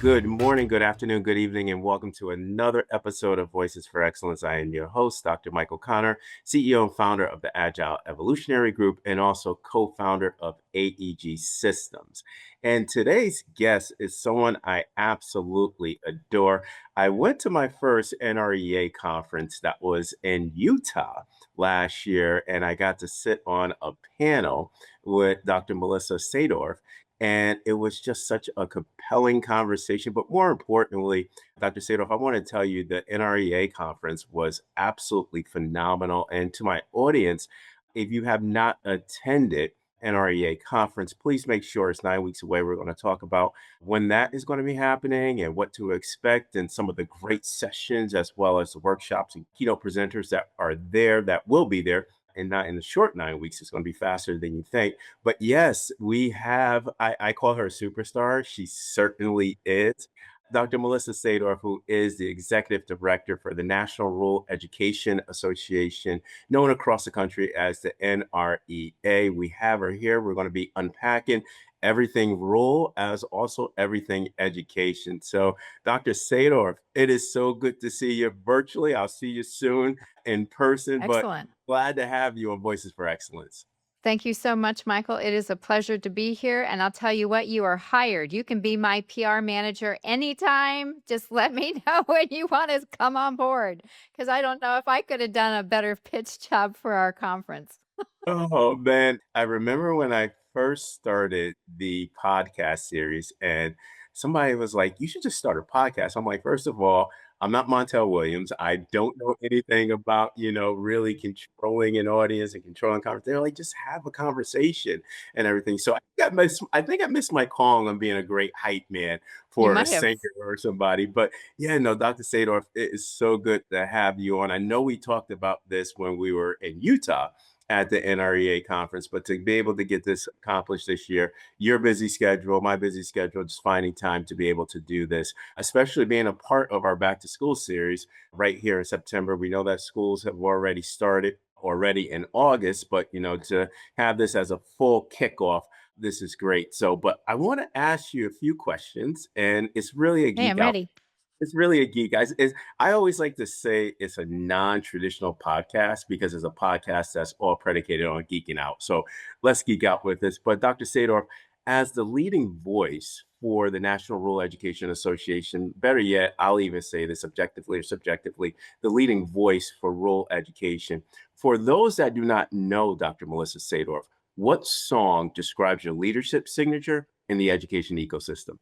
Good morning, good afternoon, good evening, and welcome to another episode of Voices for Excellence. I am your host, Dr. Michael Connor, CEO and founder of the Agile Evolutionary Group and also co founder of AEG Systems. And today's guest is someone I absolutely adore. I went to my first NREA conference that was in Utah last year, and I got to sit on a panel with Dr. Melissa Sadorf. And it was just such a compelling conversation. But more importantly, Dr. Sadorf, I want to tell you the NREA conference was absolutely phenomenal. And to my audience, if you have not attended NREA conference, please make sure it's 9 weeks away. We're going to talk about when that is going to be happening and what to expect and some of the great sessions as well as the workshops and keynote presenters that are there that will be there and not in the short 9 weeks. It's going to be faster than you think. But yes, we have, I call her a superstar. She certainly is. Dr. Melissa Sadorf, who is the executive director for the National Rural Education Association, known across the country as the NREA. We have her here. We're going to be unpacking everything rural as also everything education. So, Dr. Sadorf, it is so good to see you virtually. I'll see you soon in person, but Excellent. glad to have you on Voices for Excellence. Thank you so much, Michael. It is a pleasure to be here. And I'll tell you what, you are hired. You can be my PR manager anytime. Just let me know when you want to come on board because I don't know if I could have done a better pitch job for our conference. Oh man, I remember when I first started the podcast series and somebody was like, "You should just start a podcast." I'm like, "First of all, I'm not Montel Williams. I don't know anything about, really controlling an audience and controlling conversation. They're like, just have a conversation and everything." So I think I missed my calling on being a great hype man You for a might have. singer or somebody. But yeah, no, Dr. Sadorf, it is so good to have you on. I know we talked about this when we were in Utah at the NREA conference, but to be able to get this accomplished this year, your busy schedule, my busy schedule, just finding time to be able to do this, especially being a part of our back to school series right here in September. We know that schools have already started already in August, but to have this as a full kickoff, this is great. So, but I want to ask you a few questions, and it's really a Hey, geek I'm out. ready. It's really a geek, guys. I always like to say it's a non-traditional podcast because it's a podcast that's all predicated on geeking out. So let's geek out with this. But Dr. Sadorf, as the leading voice for the National Rural Education Association, better yet, I'll even say this objectively or subjectively, the leading voice for rural education. For those that do not know Dr. Melissa Sadorf, what song describes your leadership signature in the education ecosystem?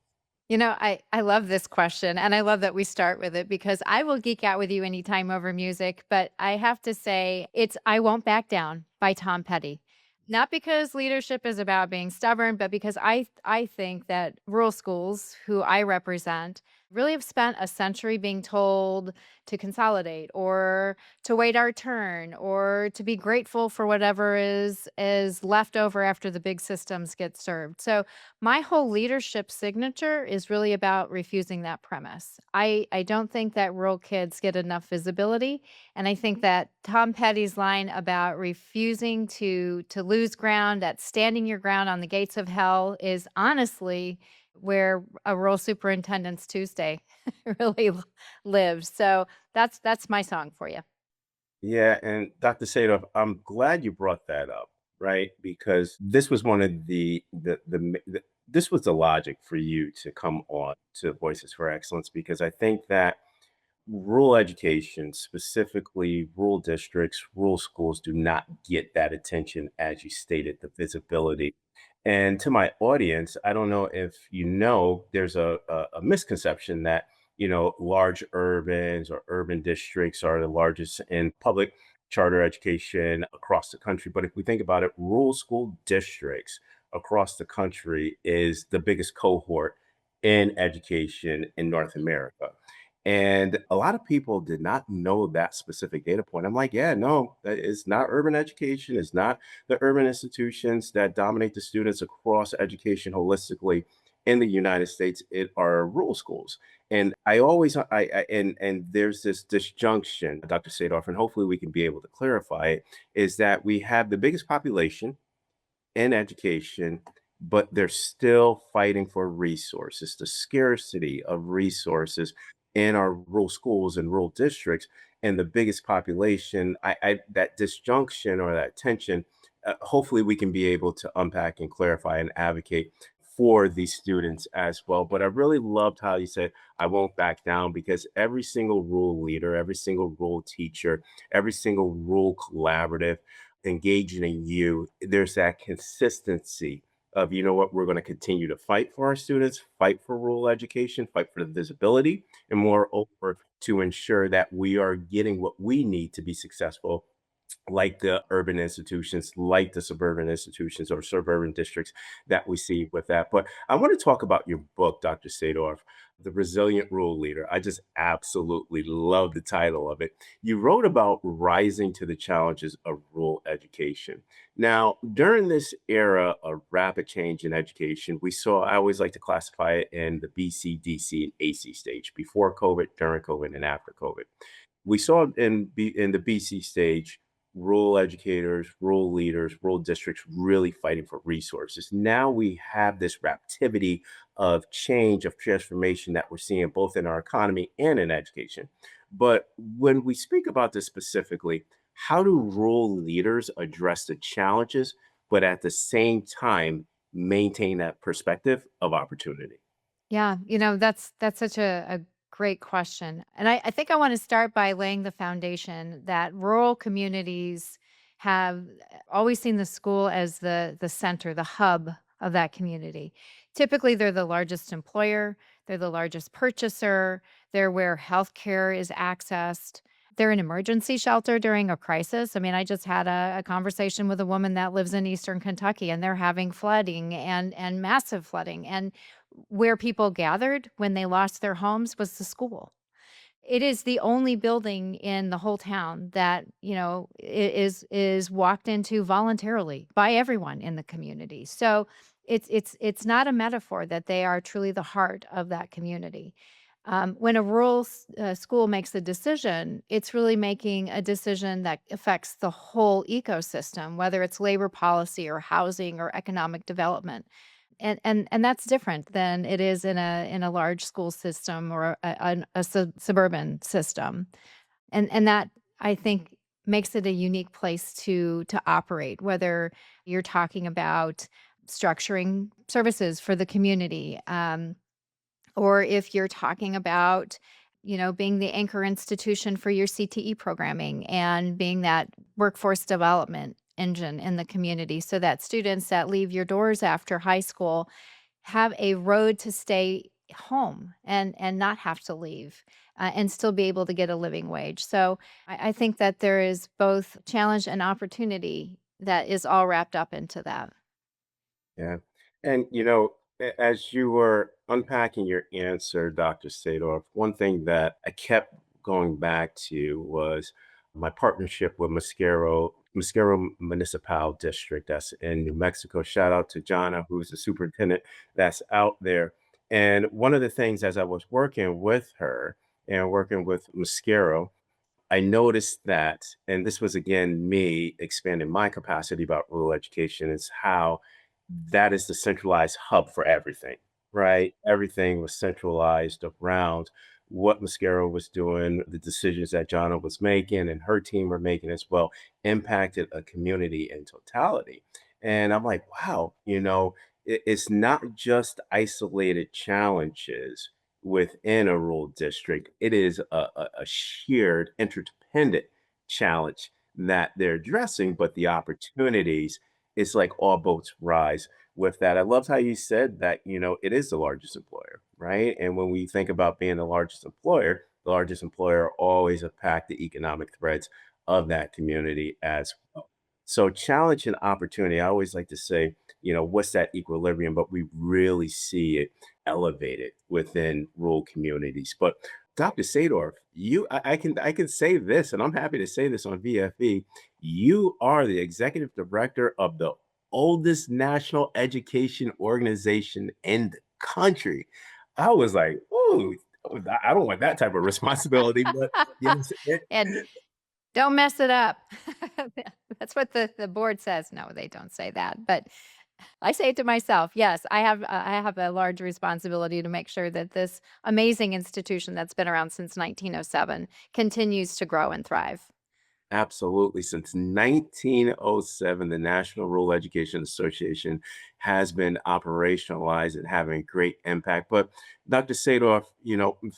I love this question and I love that we start with it because I will geek out with you anytime over music, but I have to say it's I Won't Back Down by Tom Petty. Not because leadership is about being stubborn, but because I think that rural schools who I represent really have spent a century being told to consolidate or to wait our turn or to be grateful for whatever is left over after the big systems get served. So my whole leadership signature is really about refusing that premise. I don't think that rural kids get enough visibility, and I think that Tom Petty's line about refusing to lose ground, that standing your ground on the gates of hell is honestly where a rural superintendent's Tuesday really lives. So that's my song for you. Yeah, and Dr. Sadov, I'm glad you brought that up, right? Because this was one of the this was the logic for you to come on to Voices for Excellence because I think that rural education, specifically rural districts, rural schools, do not get that attention as you stated, the visibility. And to my audience, I don't know if you know, there's a misconception that large urbans or urban districts are the largest in public charter education across the country. But if we think about it, rural school districts across the country is the biggest cohort in education in North America. And a lot of people did not know that specific data point. I'm like, yeah, no, that is not urban education. It's not the urban institutions that dominate the students across education holistically in the United States. It are rural schools. And I always, and there's this disjunction, Dr. Sadorf, and hopefully we can be able to clarify it, is that we have the biggest population in education, but they're still fighting for resources, the scarcity of resources in our rural schools and rural districts. And the biggest population, that disjunction or that tension, hopefully we can be able to unpack and clarify and advocate for these students as well. But I really loved how you said, I won't back down, because every single rural leader, every single rural teacher, every single rural collaborative engaging in you, there's that consistency of, you know what, we're going to continue to fight for our students, fight for rural education, fight for the visibility, and moreover, to ensure that we are getting what we need to be successful, like the urban institutions, like the suburban institutions or suburban districts that we see with that. But I want to talk about your book, Dr. Sadorf, The Resilient Rural Leader. I just absolutely love the title of it. You wrote about rising to the challenges of rural education. Now, during this era of rapid change in education, we saw, I always like to classify it in the BC, DC, and AC stage: before COVID, during COVID, and after COVID. We saw in the BC stage, rural educators, rural leaders, rural districts really fighting for resources. Now we have this raptivity of change, of transformation that we're seeing both in our economy and in education. But when we speak about this specifically, how do rural leaders address the challenges, but at the same time maintain that perspective of opportunity? Yeah, that's such a great question. And I think I want to start by laying the foundation that rural communities have always seen the school as the center, the hub of that community. Typically, they're the largest employer, they're the largest purchaser, they're where healthcare is accessed. They're an emergency shelter during a crisis. I mean, I just had a conversation with a woman that lives in Eastern Kentucky, and they're having flooding and massive flooding. And where people gathered when they lost their homes was the school. It is the only building in the whole town that, is walked into voluntarily by everyone in the community. So it's not a metaphor that they are truly the heart of that community. When a school makes a decision, it's really making a decision that affects the whole ecosystem, whether it's labor policy or housing or economic development. And that's different than it is in a large school system or a suburban system. And that, I think, makes it a unique place to operate, whether you're talking about structuring services for the community, or if you're talking about, being the anchor institution for your CTE programming and being that workforce development engine in the community so that students that leave your doors after high school have a road to stay home and not have to leave, and still be able to get a living wage. So I think that there is both challenge and opportunity that is all wrapped up into that. Yeah. And, as you were unpacking your answer, Dr. Sadorf, one thing that I kept going back to was my partnership with Mosquero Municipal District. That's in New Mexico. Shout out to Jana, who's the superintendent that's out there. And one of the things, as I was working with her and working with Mosquero, I noticed that, and this was again me expanding my capacity about rural education, is how that is the centralized hub for everything, right? Everything was centralized around what Mascaro was doing, the decisions that Jana was making and her team were making as well, impacted a community in totality. And I'm like, wow, it's not just isolated challenges within a rural district. It is a shared, interdependent challenge that they're addressing, but the opportunities, it's like all boats rise with that. I loved how you said that, it is the largest employer, right? And when we think about being the largest employer always impact the economic threads of that community as well. So challenge and opportunity, I always like to say, what's that equilibrium? But we really see it elevated within rural communities. But Dr. Sadorf, I can say this, and I'm happy to say this on VFE. You are the executive director of the oldest national education organization in the country. I was like, "Ooh, I don't want that type of responsibility," but yes, And don't mess it up. That's what the board says. No, they don't say that, but I say it to myself. Yes, I have a large responsibility to make sure that this amazing institution that's been around since 1907 continues to grow and thrive. Absolutely. Since 1907, the National Rural Education Association has been operationalized and having great impact. But Dr. Sadorf,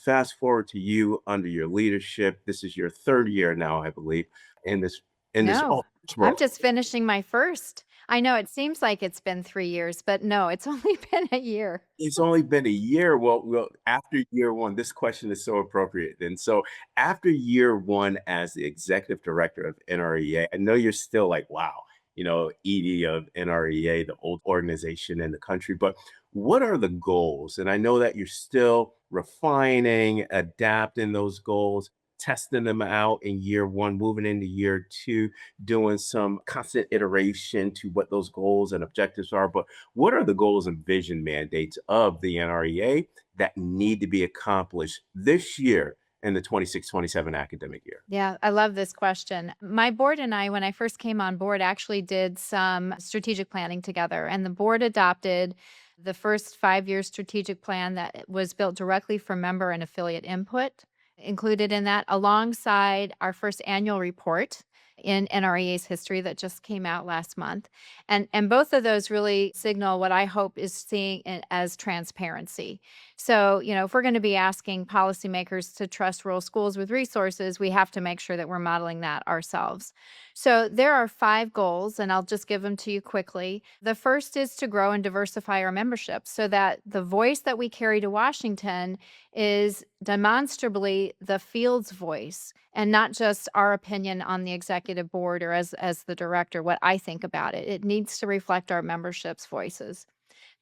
fast forward to you under your leadership. This is your third year now, I believe, in this No, oh, I'm well, just finishing my first. I know it seems like it's been 3 years, but no, it's only been a year. it's only been a year. Well, after year one, this question is so appropriate. And so, after year one as the executive director of NREA, I know you're still like, wow, ED of NREA, the old organization in the country. But what are the goals? And I know that you're still refining, adapting those goals, testing them out in year one, moving into year two, doing some constant iteration to what those goals and objectives are. But what are the goals and vision mandates of the NREA that need to be accomplished this year in the 26-27 academic year? Yeah, I love this question. My board and I, when I first came on board, actually did some strategic planning together, and the board adopted the first 5 year strategic plan that was built directly for member and affiliate input, included in that, alongside our first annual report in NREA's history that just came out last month. And both of those really signal what I hope is seeing as transparency. So, if we're going to be asking policymakers to trust rural schools with resources, we have to make sure that we're modeling that ourselves. So, there are 5 goals, and I'll just give them to you quickly. The first is to grow and diversify our membership so that the voice that we carry to Washington is demonstrably the field's voice and not just our opinion on the executive board or as the director, what I think about it. It needs to reflect our membership's voices.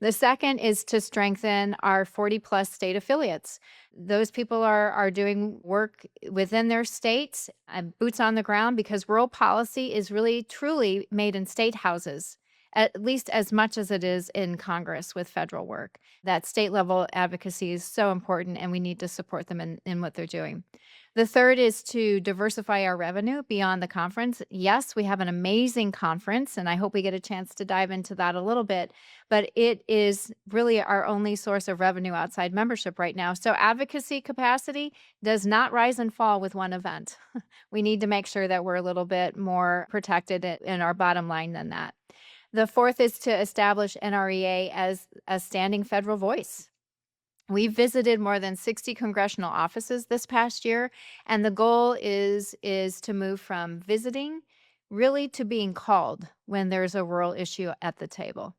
The second is to strengthen our 40 plus state affiliates. Those people are doing work within their states, boots on the ground, because rural policy is really truly made in state houses, at least as much as it is in Congress with federal work. That state level advocacy is so important, and we need to support them in what they're doing. The third is to diversify our revenue beyond the conference. Yes, we have an amazing conference, and I hope we get a chance to dive into that a little bit, but it is really our only source of revenue outside membership right now. So advocacy capacity does not rise and fall with one event. We need to make sure that we're a little bit more protected in our bottom line than that. The fourth is to establish NREA as a standing federal voice. We visited more than 60 congressional offices this past year, and the goal is to move from visiting really to being called when there's a rural issue at the table.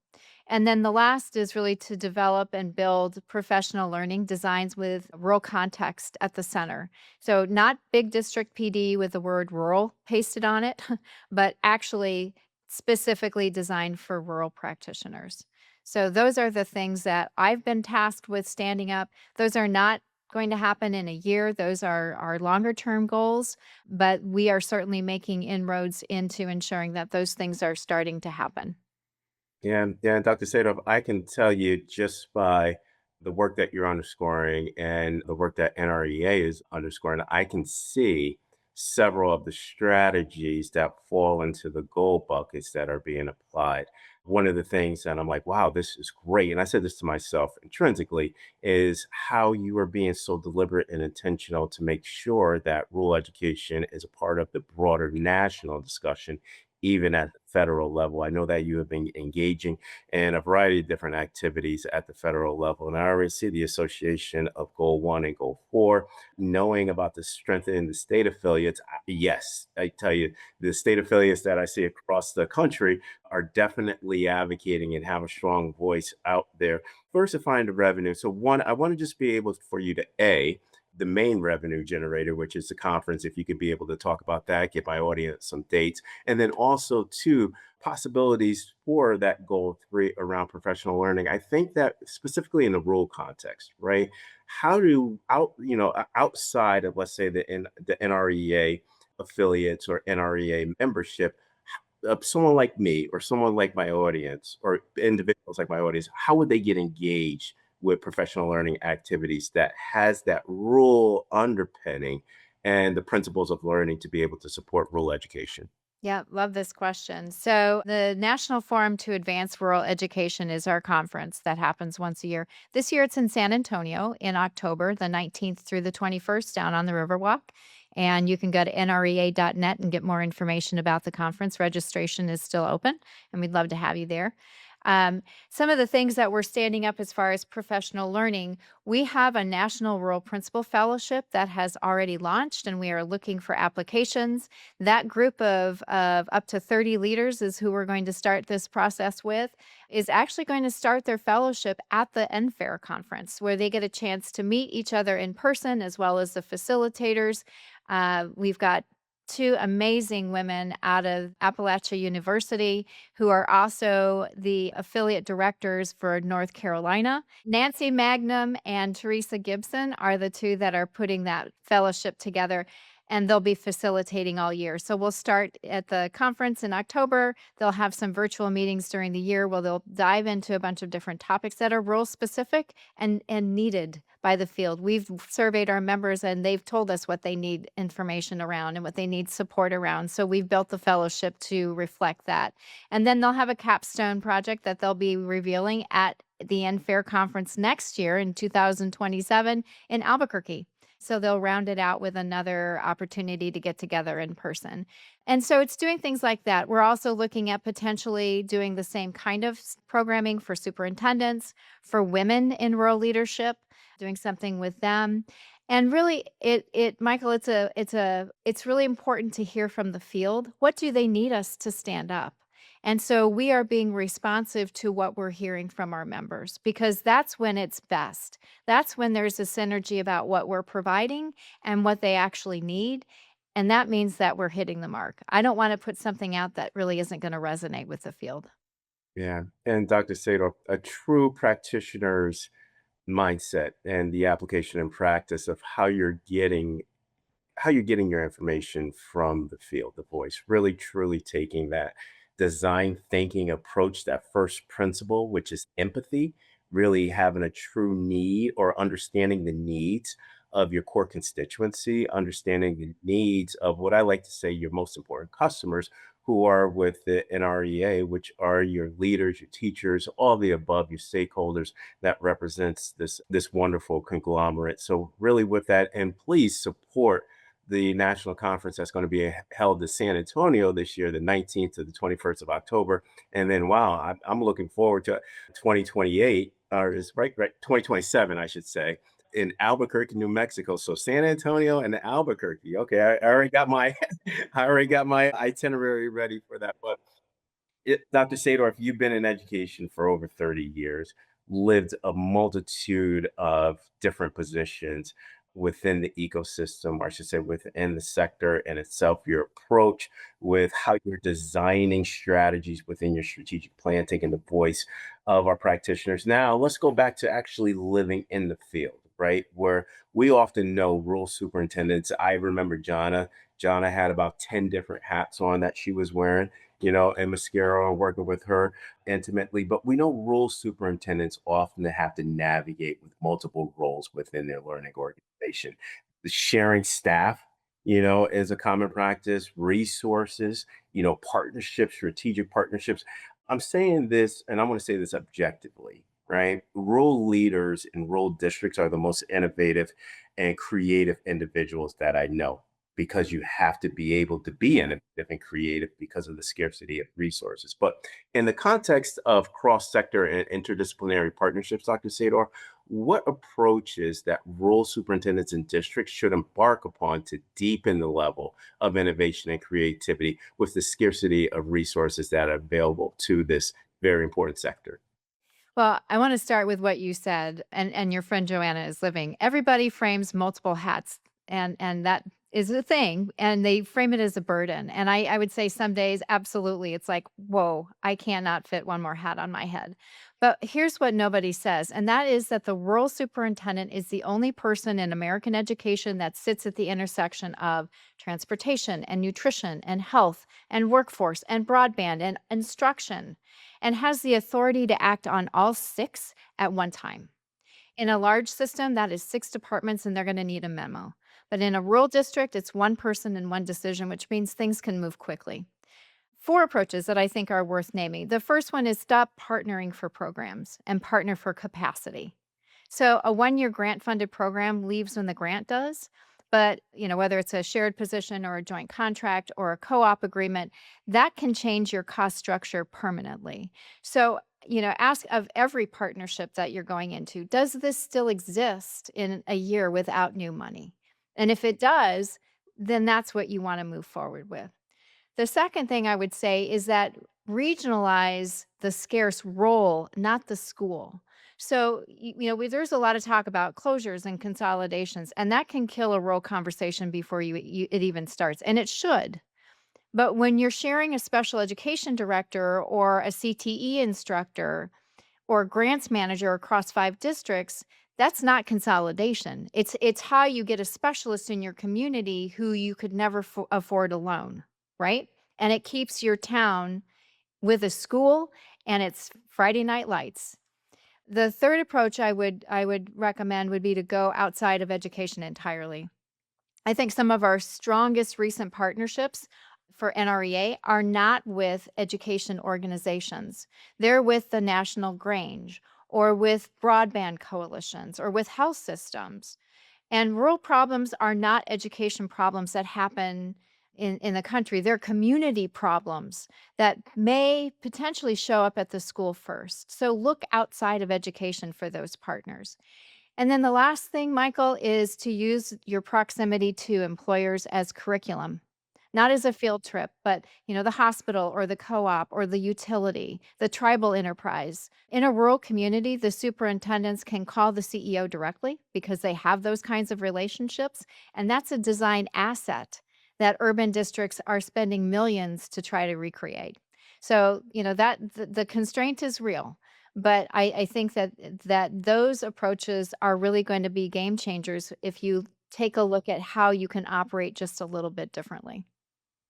And then the last is really to develop and build professional learning designs with rural context at the center. So not big district PD with the word rural pasted on it, but actually specifically designed for rural practitioners. So those are the things that I've been tasked with standing up. Those are not going to happen in a year. Those are our longer term goals, but we are certainly making inroads into ensuring that those things are starting to happen. Yeah, and Dr. Sadov, I can tell you just by the work that you're underscoring and the work that NREA is underscoring, I can see several of the strategies that fall into the goal buckets that are being applied. One of the things that I'm like, wow, this is great. And I said this to myself intrinsically is how you are being so deliberate and intentional to make sure that rural education is a part of the broader national discussion even at the federal level. I know that you have been engaging in a variety of different activities at the federal level. And I already see the association of Goal 1 and Goal 4, knowing about the strengthening the state affiliates. Yes, I tell you, the state affiliates that I see across the country are definitely advocating and have a strong voice out there. Diversifying the revenue. So, one, I want to just be able for you to the main revenue generator, which is the conference, if you could be able to talk about that, give my audience some dates. And then also, two, possibilities for that goal 3 around professional learning. I think that specifically in the rural context, right? How do outside of, let's say, the NREA affiliates or NREA membership, someone like me or someone like my audience or individuals like my audience, how would they get engaged with professional learning activities that has that rural underpinning and the principles of learning to be able to support rural education? Yeah, love this question. So, the National Forum to Advance Rural Education is our conference that happens once a year. This year it's in San Antonio in October, the 19th through the 21st, down on the Riverwalk. And you can go to nrea.net and get more information about the conference. Registration is still open, and we'd love to have you there. Some of the things that we're standing up as far as professional learning, we have a National Rural Principal Fellowship that has already launched, and we are looking for applications. That group of up to 30 leaders is who we're going to start this process with, is actually going to start their fellowship at the NFAIR conference, where they get a chance to meet each other in person as well as the facilitators. We've got two amazing women out of Appalachia University who are also the affiliate directors for North Carolina. Nancy Magnum and Teresa Gibson are the two that are putting that fellowship together, and they'll be facilitating all year. So we'll start at the conference in October. They'll have some virtual meetings during the year where they'll dive into a bunch of different topics that are role specific and needed by the field. We've surveyed our members and they've told us what they need information around and what they need support around. So we've built the fellowship to reflect that. And then they'll have a capstone project that they'll be revealing at the NFAIR conference next year in 2027 in Albuquerque. So they'll round it out with another opportunity to get together in person. And so it's doing things like that. We're also looking at potentially doing the same kind of programming for superintendents, for women in rural leadership, doing something with them. And really it Michael, it's really important to hear from the field. What do they need us to stand up? And so we are being responsive to what we're hearing from our members because that's when it's best. That's when there's a synergy about what we're providing and what they actually need. And that means that we're hitting the mark. I don't want to put something out that really isn't going to resonate with the field. Yeah. And Dr. Sadorf, a true practitioner's mindset and the application and practice of how you're getting your information from the field, the voice, really truly taking that design thinking approach, that first principle, which is empathy, really having a true need or understanding the needs of your core constituency, understanding the needs of what I like to say your most important customers who are with the NREA, which are your leaders, your teachers, all the above, your stakeholders that represents this wonderful conglomerate. So really with that, and please support the national conference that's going to be held in San Antonio this year, the 19th to the 21st of October. And then, wow, I'm looking forward to 2028, or is right, 2027, I should say, in Albuquerque, New Mexico. So San Antonio and Albuquerque. Okay, I already got my, I already got my itinerary ready for that. But Dr. Sadorf, you've been in education for over 30 years, lived a multitude of different positions within the ecosystem, or I should say within the sector in itself, your approach with how you're designing strategies within your strategic plan, taking the voice of our practitioners. Now, let's go back to actually living in the field, right? Where we often know rural superintendents. I remember Jana. Jana had about 10 different hats on that she was wearing, and Mascaro and working with her intimately. But we know rural superintendents often have to navigate with multiple roles within their learning organization. The sharing staff, is a common practice, resources, partnerships, strategic partnerships. I'm saying this, and I want to say this objectively, right? Rural leaders in rural districts are the most innovative and creative individuals that I know because you have to be able to be innovative and creative because of the scarcity of resources. But in the context of cross-sector and interdisciplinary partnerships, Dr. Sador, what approaches that rural superintendents and districts should embark upon to deepen the level of innovation and creativity with the scarcity of resources that are available to this very important sector? Well, I want to start with what you said, and your friend Joanna is living. Everybody frames multiple hats, and that is a thing, and they frame it as a burden. And I would say some days, absolutely, it's like, whoa, I cannot fit one more hat on my head. But here's what nobody says, and that is that the rural superintendent is the only person in American education that sits at the intersection of transportation and nutrition and health and workforce and broadband and instruction and has the authority to act on all six at one time. In a large system, that is six departments, and they're going to need a memo. But in a rural district, it's one person and one decision, which means things can move quickly. four approaches that I think are worth naming. The first one is stop partnering for programs and partner for capacity. So a 1-year grant funded program leaves when the grant does, but whether it's a shared position or a joint contract or a co-op agreement, that can change your cost structure permanently. So, ask of every partnership that you're going into, does this still exist in a year without new money? And if it does, then that's what you want to move forward with. The second thing I would say is that regionalize the scarce role, not the school. So, there's a lot of talk about closures and consolidations, and that can kill a role conversation before it even starts, and it should. But when you're sharing a special education director or a CTE instructor or grants manager across 5 districts, that's not consolidation. It's how you get a specialist in your community who you could never afford alone, right? And it keeps your town with a school and it's Friday night lights. The third approach I would recommend would be to go outside of education entirely. I think some of our strongest recent partnerships for NREA are not with education organizations. They're with the National Grange or with broadband coalitions or with health systems. And rural problems are not education problems that happen in the country. They're community problems that may potentially show up at the school first. So look outside of education for those partners. And then the last thing, Michael, is to use your proximity to employers as curriculum, not as a field trip, but the hospital or the co-op or the utility, the tribal enterprise. In a rural community, the superintendents can call the CEO directly because they have those kinds of relationships. And that's a design asset that urban districts are spending millions to try to recreate. So, that the constraint is real. But I think that those approaches are really going to be game changers if you take a look at how you can operate just a little bit differently.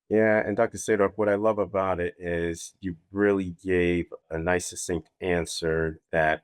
Yeah, and Dr. Sadorf, what I love about it is you really gave a nice, succinct answer that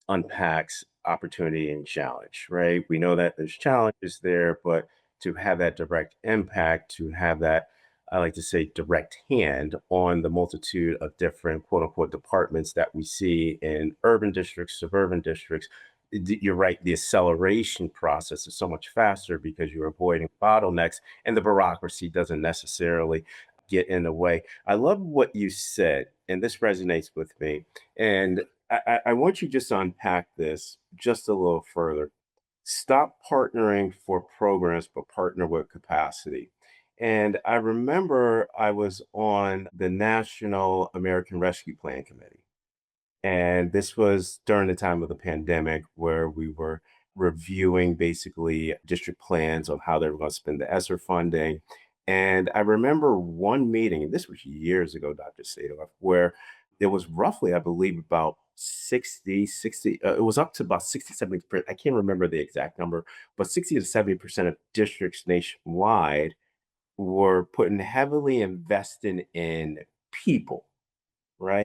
unpacks opportunity and challenge, right? We know that there's challenges there, but to have that direct impact, to have that, I like to say, direct hand on the multitude of different quote unquote departments that we see in urban districts, suburban districts. You're right, the acceleration process is so much faster because you're avoiding bottlenecks and the bureaucracy doesn't necessarily get in the way. I love what you said, and this resonates with me. And I want you just to unpack this just a little further. Stop partnering for programs, but partner with capacity. And I remember I was on the National American Rescue Plan Committee. And this was during the time of the pandemic where we were reviewing basically district plans on how they were going to spend the ESSER funding. And I remember one meeting, and this was years ago, Dr. Sadov, where there was roughly, I believe, about 60, it was up to about 60, 70%. I can't remember the exact number, but 60 to 70% of districts nationwide were putting heavily investing in people, right?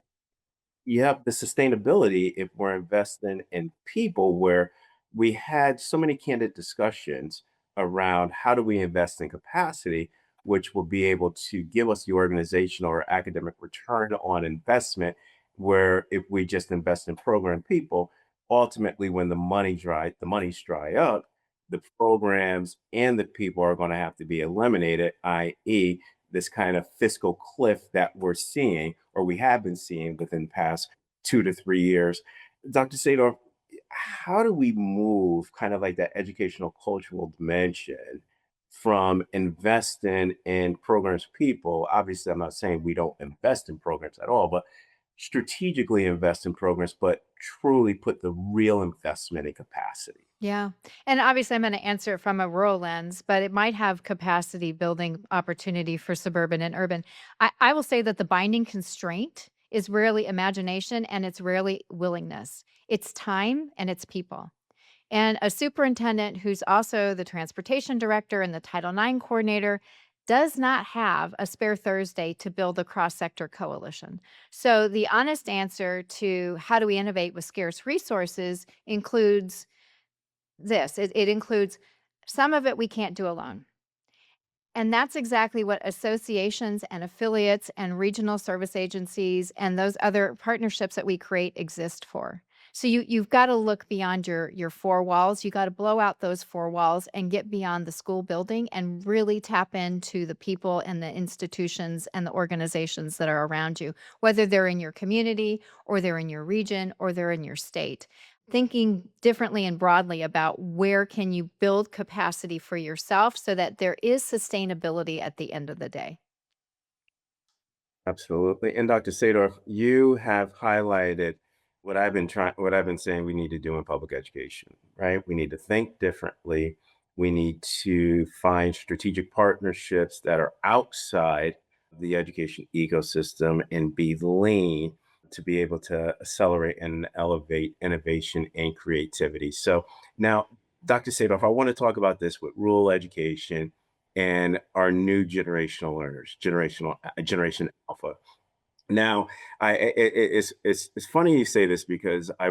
Yep, the sustainability, if we're investing in people, where we had so many candid discussions around how do we invest in capacity, which will be able to give us the organizational or academic return on investment, where if we just invest in program people, ultimately when the money's dry up, the programs and the people are going to have to be eliminated, i.e., this kind of fiscal cliff that we're seeing or we have been seeing within the past 2 to 3 years. Dr. Sador, how do we move kind of like that educational cultural dimension from investing in programs people? Obviously, I'm not saying we don't invest in programs at all, but strategically invest in programs, but truly put the real investment in capacity. Yeah. And obviously, I'm going to answer it from a rural lens, but it might have capacity building opportunity for suburban and urban. I will say that the binding constraint is rarely imagination and it's rarely willingness. It's time and it's people. And a superintendent who's also the transportation director and the Title IX coordinator does not have a spare Thursday to build a cross sector coalition. So, the honest answer to how do we innovate with scarce resources includes this, it includes some of it we can't do alone. And that's exactly what associations and affiliates and regional service agencies and those other partnerships that we create exist for. So you've got to look beyond your four walls. You got to blow out those four walls and get beyond the school building and really tap into the people and the institutions and the organizations that are around you, whether they're in your community or they're in your region or they're in your state. Thinking differently and broadly about where can you build capacity for yourself so that there is sustainability at the end of the day. Absolutely. And Dr. Sadorf, you have highlighted what I've been saying we need to do in public education, right? We need to think differently. We need to find strategic partnerships that are outside the education ecosystem and be lean to be able to accelerate and elevate innovation and creativity. So now, Dr. Sadorf, I want to talk about this with rural education and our new generational learners, generation alpha. Now, it's funny you say this because I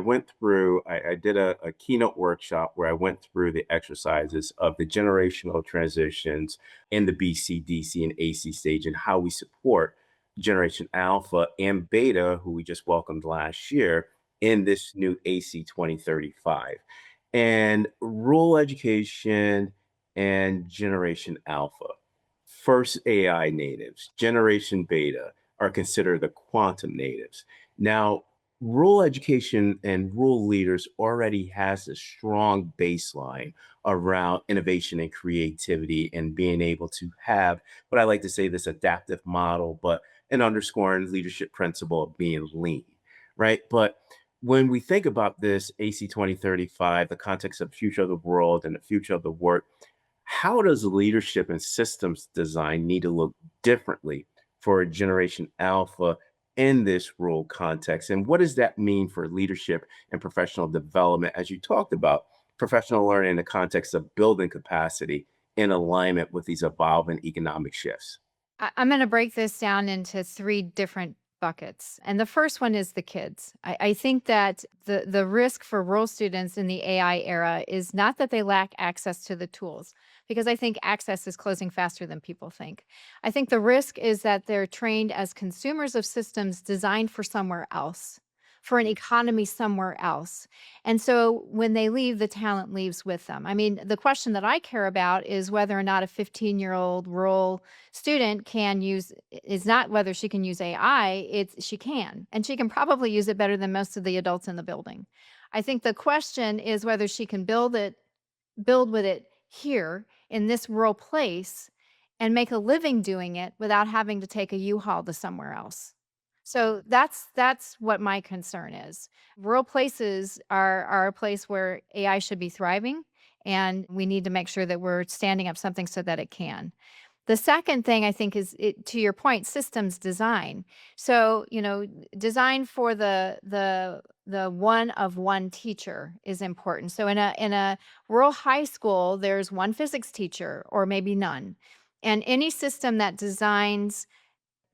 did a keynote workshop where I went through the exercises of the generational transitions in the BC, DC, and AC stage and how we support Generation Alpha and Beta, who we just welcomed last year in this new AC 2035. And rural education and Generation Alpha, first AI natives, Generation Beta are considered the quantum natives. Now, rural education and rural leaders already has a strong baseline around innovation and creativity and being able to have what I like to say this adaptive model, but an underscoring leadership principle of being lean, right? But when we think about this AC 2035, the context of future of the world and the future of the work, how does leadership and systems design need to look differently for a generation alpha in this role context? And what does that mean for leadership and professional development, as you talked about professional learning in the context of building capacity in alignment with these evolving economic shifts? I'm going to break this down into three different buckets. And the first one is the kids. I think that the risk for rural students in the AI era is not that they lack access to the tools, because I think access is closing faster than people think. I think the risk is that they're trained as consumers of systems designed for somewhere else, for an economy somewhere else. And so when they leave, the talent leaves with them. I mean, the question that I care about is whether or not a 15-year-old rural student can use is not whether she can use AI, it's she can. And she can probably use it better than most of the adults in the building. I think the question is whether she can build with it here in this rural place and make a living doing it without having to take a U-Haul to somewhere else. So that's what my concern is. Rural places are a place where AI should be thriving, and we need to make sure that we're standing up something so that it can. The second thing I think is to your point, systems design. So, design for the one of one teacher is important. So in a rural high school, there's one physics teacher or maybe none. And any system that designs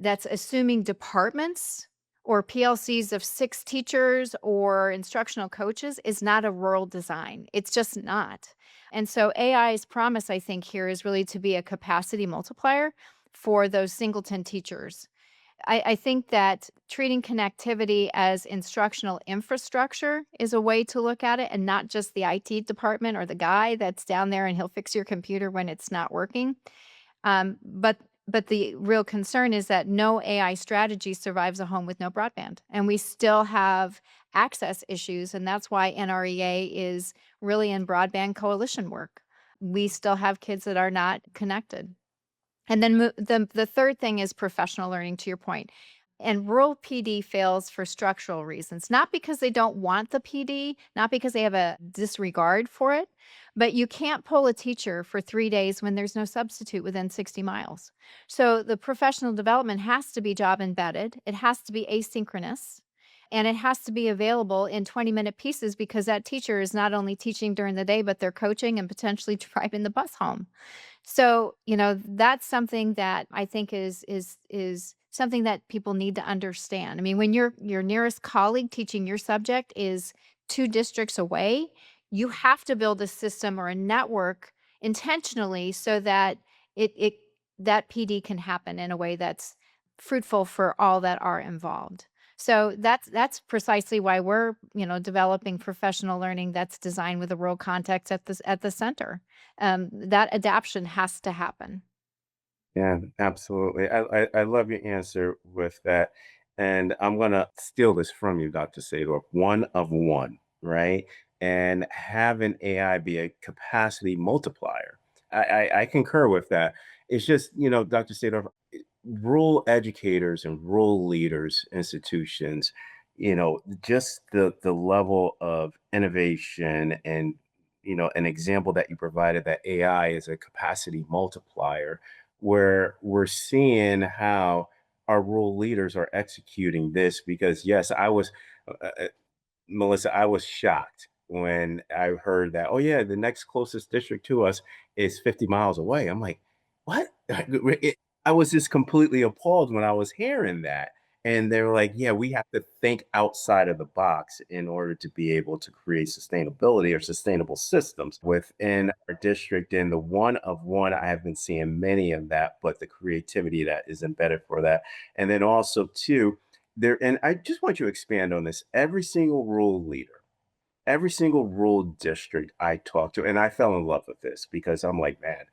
that's assuming departments or PLCs of 6 teachers or instructional coaches is not a rural design. It's just not. And so AI's promise, I think, here is really to be a capacity multiplier for those singleton teachers. I think that treating connectivity as instructional infrastructure is a way to look at it and not just the IT department or the guy that's down there and he'll fix your computer when it's not working. But the real concern is that no AI strategy survives a home with no broadband, and we still have access issues, and that's why NREA is really in broadband coalition work. We still have kids that are not connected. And then the third thing is professional learning, to your point. And rural PD fails for structural reasons, not because they don't want the PD, not because they have a disregard for it, but you can't pull a teacher for 3 days when there's no substitute within 60 miles. So the professional development has to be job embedded, it has to be asynchronous, and it has to be available in 20-minute pieces because that teacher is not only teaching during the day, but they're coaching and potentially driving the bus home. So, that's something that I think is something that people need to understand. I mean, when your nearest colleague teaching your subject is 2 districts away, you have to build a system or a network intentionally so that it that PD can happen in a way that's fruitful for all that are involved. So that's precisely why we're, developing professional learning that's designed with a rural context at the center. That adaptation has to happen. Yeah, absolutely. I love your answer with that. And I'm going to steal this from you, Dr. Sadorf. One of one, right? And having AI be a capacity multiplier. I concur with that. It's just, Dr. Sadorf, rural educators and rural leaders, institutions, just the level of innovation and, an example that you provided that AI is a capacity multiplier where we're seeing how our rural leaders are executing this because yes, Melissa, I was shocked when I heard that, oh yeah, the next closest district to us is 50 miles away. I'm like, what? I was just completely appalled when I was hearing that. And they were like, yeah, we have to think outside of the box in order to be able to create sustainability or sustainable systems within our district. And the one of one, I have been seeing many of that, but the creativity that is embedded for that. And then also, too, and I just want you to expand on this. Every single rural district I talked to, and I fell in love with this because I'm like, man,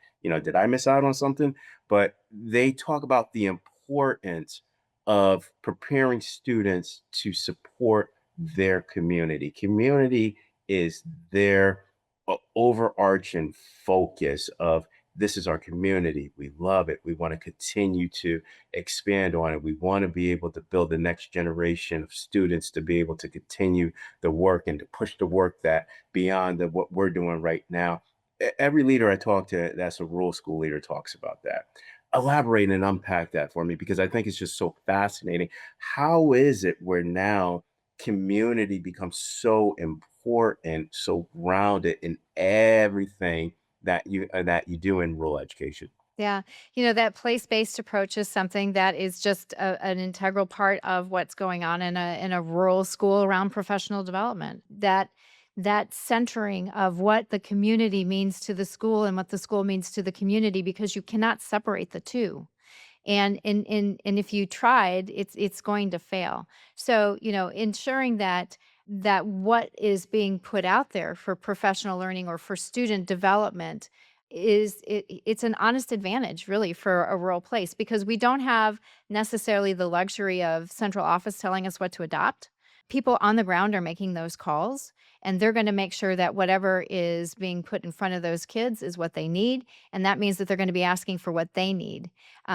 did I miss out on something? But they talk about the importance of preparing students to support their community. Community is their overarching focus of this is our community. We love it. We want to continue to expand on it. We want to be able to build the next generation of students to be able to continue the work and to push the work that beyond what we're doing right now. Every leader I talk to that's a rural school leader talks about that. Elaborate and unpack that for me because I think it's just so fascinating. How is it where now community becomes so important, so grounded in everything that you do in rural education? Yeah. That place-based approach is something that is just an integral part of what's going on in a rural school around professional development. That centering of what the community means to the school and what the school means to the community, because you cannot separate the two. And if you tried, it's going to fail. So, ensuring that what is being put out there for professional learning or for student development it's an honest advantage really for a rural place, because we don't have necessarily the luxury of central office telling us what to adopt. People on the ground are making those calls, and they're going to make sure that whatever is being put in front of those kids is what they need. And that means that they're going to be asking for what they need.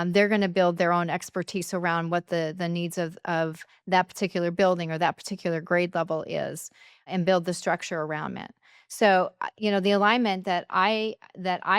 They're going to build their own expertise around what the needs of that particular building or that particular grade level is, and build the structure around it. So, the alignment that I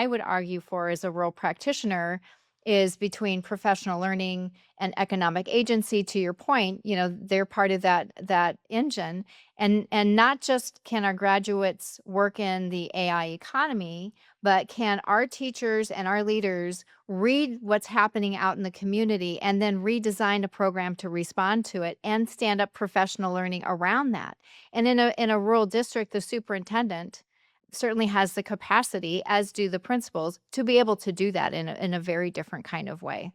would argue for as a rural practitioner is between professional learning and economic agency. To your point, they're part of that engine, and not just can our graduates work in the AI economy, but can our teachers and our leaders read what's happening out in the community and then redesign a program to respond to it and stand up professional learning around that. And in a rural district, the superintendent certainly has the capacity, as do the principals, to be able to do that in a very different kind of way.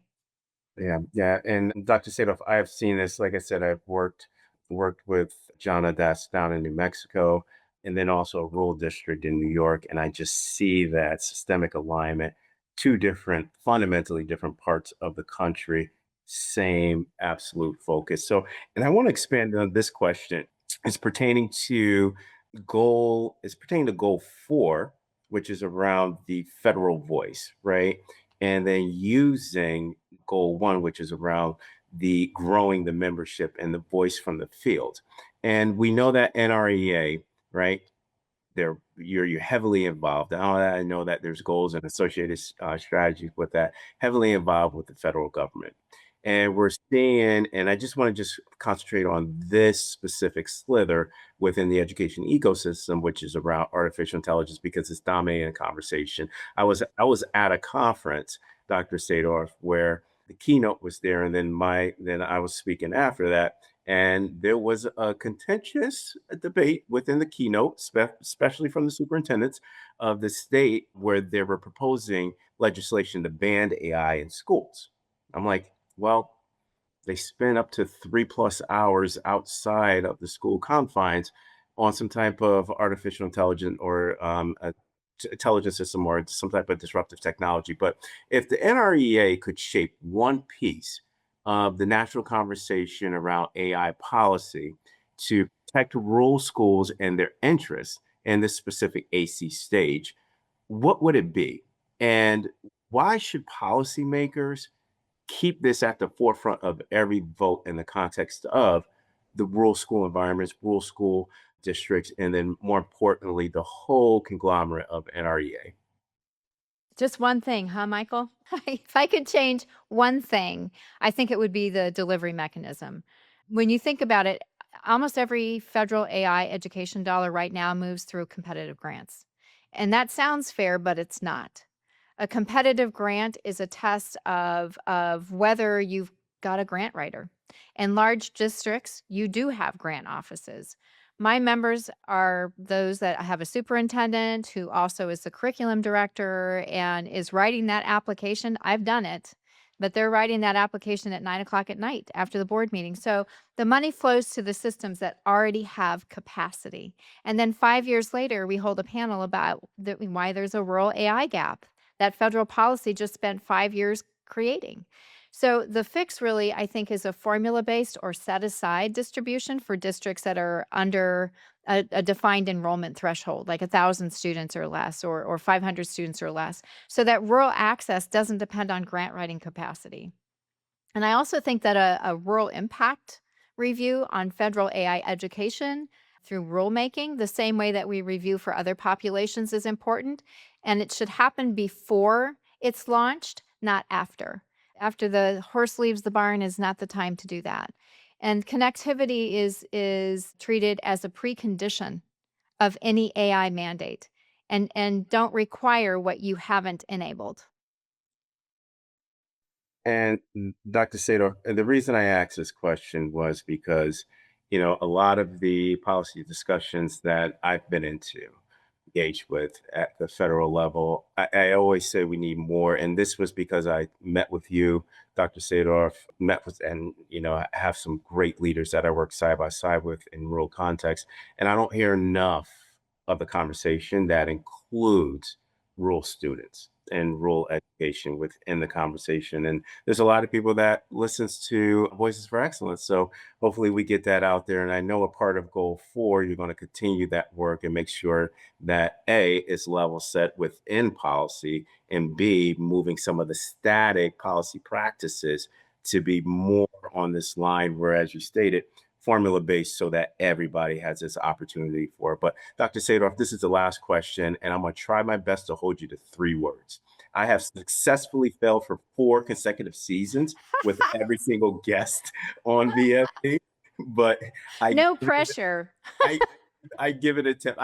Yeah, yeah, and Dr. Sadov, I have seen this. Like I said, I've worked with John Adas down in New Mexico, and then also a rural district in New York, and I just see that systemic alignment, two different, fundamentally different parts of the country, same absolute focus. So, and I want to expand on this question. It's pertaining to goal 4, which is around the federal voice, right? And then using goal 1, which is around the growing the membership and the voice from the field. And we know that NREA, right? You're heavily involved. I know that there's goals and associated strategies with that, heavily involved with the federal government. And we're seeing, and I just want to just concentrate on this specific slither within the education ecosystem, which is around artificial intelligence because it's dominating the conversation. I was at a conference, Dr. Sadorf, where the keynote was there, and then I was speaking after that, And there was a contentious debate within the keynote, especially from the superintendents of the state, where they were proposing legislation to ban AI in schools. I'm like, well, they spend up to 3+ hours outside of the school confines on some type of artificial intelligence or intelligence system or some type of disruptive technology. But if the NREA could shape one piece of the national conversation around AI policy to protect rural schools and their interests in this specific AC stage, what would it be? And why should policymakers keep this at the forefront of every vote in the context of the rural school environments, rural school districts, and then more importantly, the whole conglomerate of NREA? Just one thing, huh, Michael? If I could change one thing, I think it would be the delivery mechanism. When you think about it, almost every federal AI education dollar right now moves through competitive grants. And that sounds fair, but it's not. A competitive grant is a test of whether you've got a grant writer. In large districts, you do have grant offices. My members are those that have a superintendent who also is the curriculum director and is writing that application. I've done it, but they're writing that application at 9 o'clock at night after the board meeting. So the money flows to the systems that already have capacity. And then 5 years later, we hold a panel about why there's a rural AI gap that federal policy just spent 5 years creating. So the fix really, I think, is a formula-based or set-aside distribution for districts that are under a defined enrollment threshold, like 1,000 students or less, or 500 students or less, so that rural access doesn't depend on grant writing capacity. And I also think that a rural impact review on federal AI education through rulemaking, the same way that we review for other populations, is important. And it should happen before it's launched, not after. After the horse leaves the barn is not the time to do that. And connectivity is treated as a precondition of any AI mandate, and don't require what you haven't enabled. And Dr. Sador, and the reason I asked this question was because, a lot of the policy discussions that I've been engaged with at the federal level, I always say we need more. And this was because I met with you, Dr. Sadorf, met with, and, I have some great leaders that I work side by side with in rural context. And I don't hear enough of the conversation that includes rural students and rural education within the conversation. And there's a lot of people that listens to Voices for Excellence. So hopefully we get that out there. And I know a part of goal 4, you're going to continue that work and make sure that A is level set within policy, and B, moving some of the static policy practices to be more on this line, where, as you stated, formula based so that everybody has this opportunity for it. But Dr. Sadorf, this is the last question, and I'm going to try my best to hold you to 3 words. I have successfully failed for 4 consecutive seasons with every single guest on VFP, but I No pressure. I I give it a tip.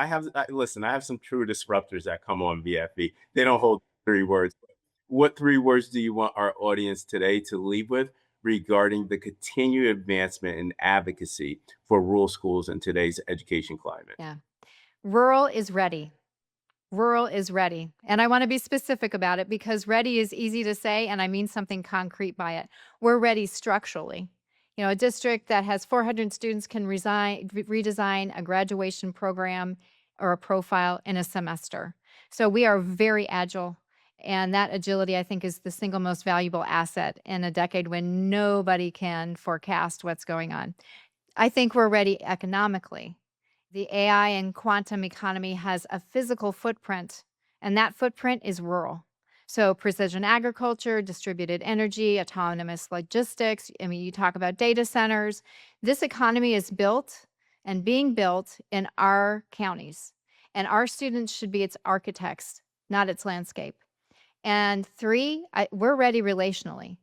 Listen, I have some true disruptors that come on VFB. They don't hold 3 words. What 3 words do you want our audience today to leave with regarding the continued advancement and advocacy for rural schools in today's education climate? Yeah. Rural is ready. Rural is ready. And I want to be specific about it because ready is easy to say, and I mean something concrete by it. We're ready structurally. A district that has 400 students can redesign a graduation program or a profile in a semester. So we are very agile. And that agility, I think, is the single most valuable asset in a decade when nobody can forecast what's going on. I think we're ready economically. The AI and quantum economy has a physical footprint, and that footprint is rural. So, precision agriculture, distributed energy, autonomous logistics. I mean, you talk about data centers. This economy is built and being built in our counties, and our students should be its architects, not its landscape. And three, we're ready relationally.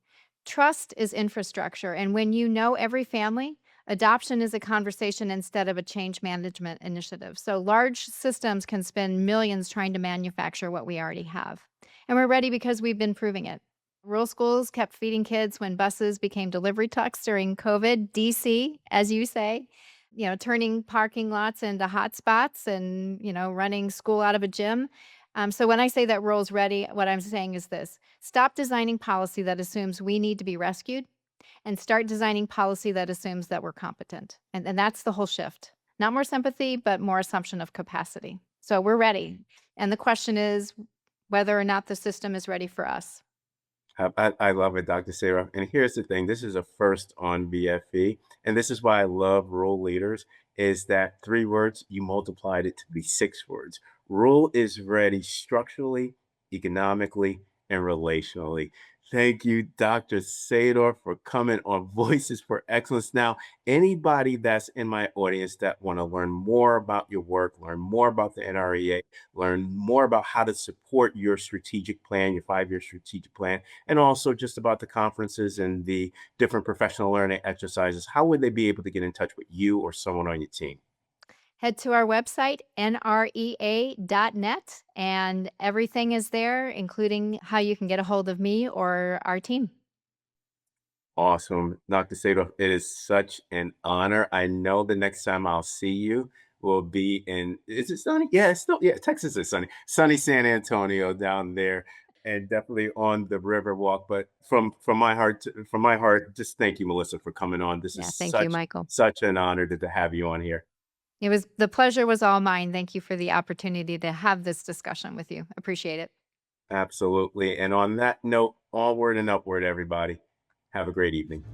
Trust is infrastructure. And when you know every family, adoption is a conversation instead of a change management initiative. So large systems can spend millions trying to manufacture what we already have. And we're ready because we've been proving it. Rural schools kept feeding kids when buses became delivery trucks during COVID. DC, as you say, turning parking lots into hotspots and, running school out of a gym. So when I say that rural's ready, what I'm saying is this: stop designing policy that assumes we need to be rescued and start designing policy that assumes that we're competent. And that's the whole shift. Not more sympathy, but more assumption of capacity. So we're ready. And the question is whether or not the system is ready for us. I love it, Dr. Sarah. And here's the thing, this is a first on BFE, and this is why I love rural leaders, is that 3 words, you multiplied it to be 6 words. Rural is ready structurally, economically, and relationally. Thank you, Dr. Sadorf, for coming on Voices for Excellence. Now, anybody that's in my audience that want to learn more about your work, learn more about the NREA, learn more about how to support your strategic plan, your 5-year strategic plan, and also just about the conferences and the different professional learning exercises, how would they be able to get in touch with you or someone on your team? Head to our website, nrea.net, and everything is there, including how you can get a hold of me or our team. Awesome. Dr. Sadov, it is such an honor. I know the next time I'll see you will be in, is it sunny? Yeah, it's still, yeah, Texas is sunny. Sunny San Antonio down there and definitely on the river walk. But from my heart, just thank you, Melissa, for coming on. This is Yeah, thank you, such, Michael. such an honor to have you on here. The pleasure was all mine. Thank you for the opportunity to have this discussion with you. Appreciate it. Absolutely. And on that note, onward and upward, everybody. Have a great evening.